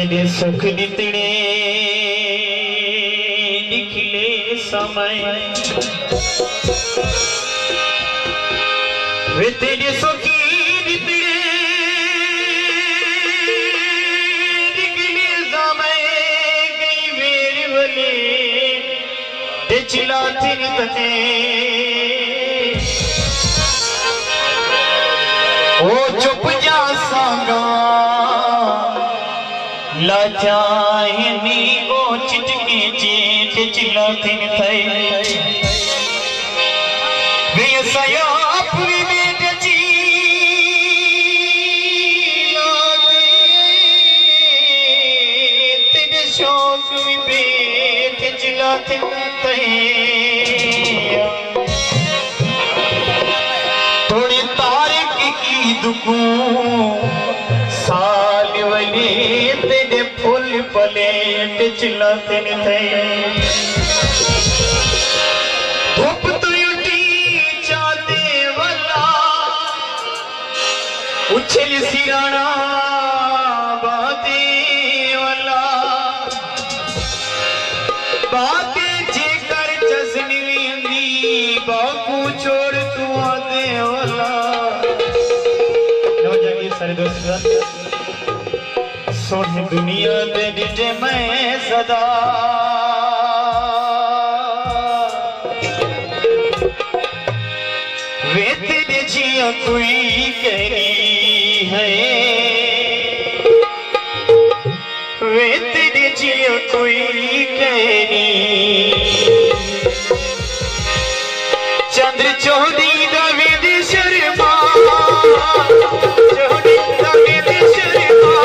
तेरे सुख दितड़े निखिले समय वे तेरे सुखी दितड़े निखिले समय गई मेरे वले ते चिला तेरी तने ओ चुप जा सांगा लाचाहिनी ओ चिटके चेट चिला थिन थई वे सया अपनी बेट जी लागे तेरे शौक में बेट चिला थिन थई थोड़ी तारीख की दुकू साल वली तेरे फूल पलेट चिल्लाते थे धूप तो उठी चाहते वाला उछल सिराना बाते वाला बाते जेकर जसनी विंदी बाकू छोड़ तू आते वाला नो जागी सारे दोस्त सोनी दुनिया दे डिजे मैं सदा वे तेरे जिया कोई कहनी है वे तेरे जिया कोई कहनी चंद्र चौधरी रविंद्र शर्मा चौधरी रविंद्र शर्मा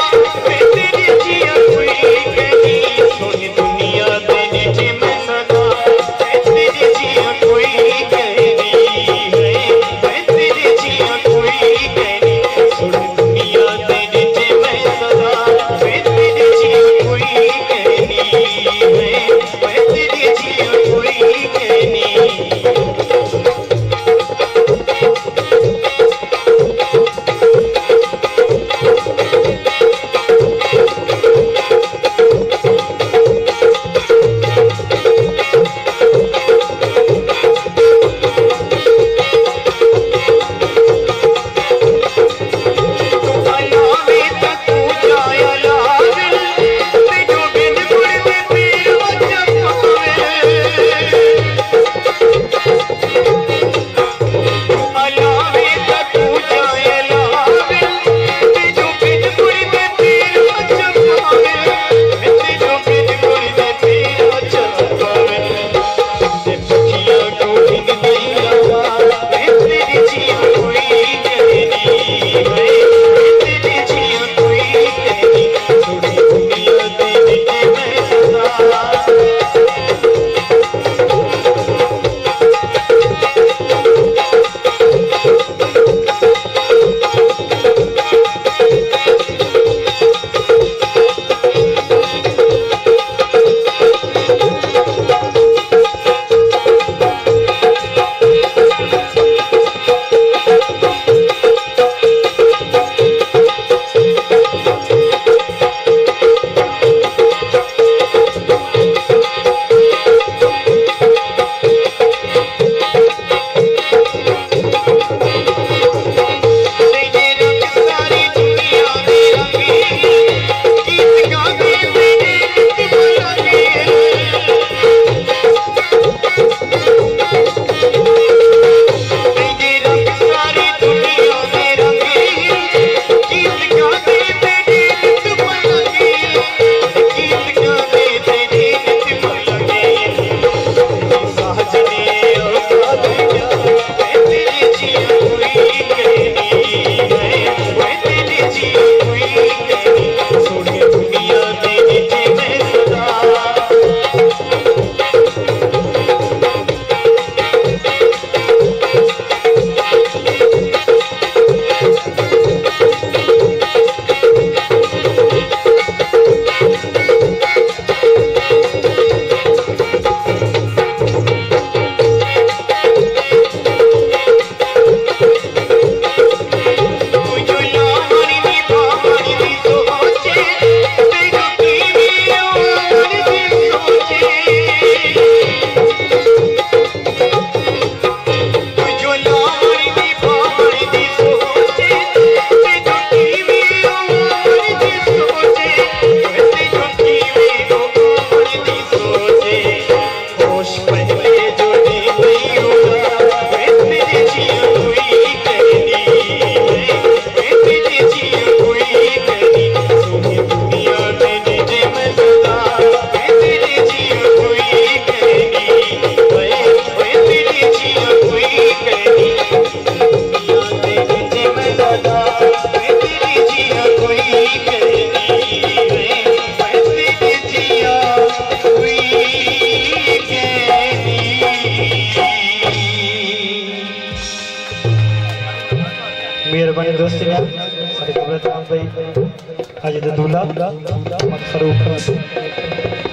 हाजी दूल्हा मोहम्मद फरूक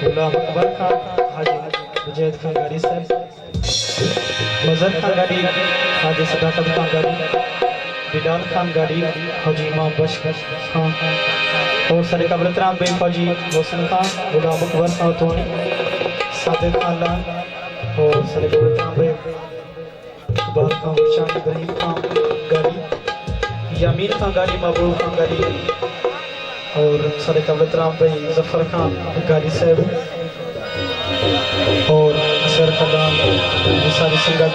दूल्हा अकबर खान हाजी मुजैद खान गाड़ी साहब मजहर खान गाड़ी हाजी सदाकत खान गाड़ी बिलाल खान गाड़ी फौजी इमाम बशर खान और सारे कबरतराम बे फौजी मोहसिन खान गुलाम अकबर खान तोनी सादिक खान लाल और सारे कबरतराम बे इकबाल खान शान इब्राहिम खान गाड़ी यामीन खान गाड़ी महबूब खान गाड़ी और सारे कबरतराम भाई जफर खान गाड़ी साहब और असर खान सारी संगा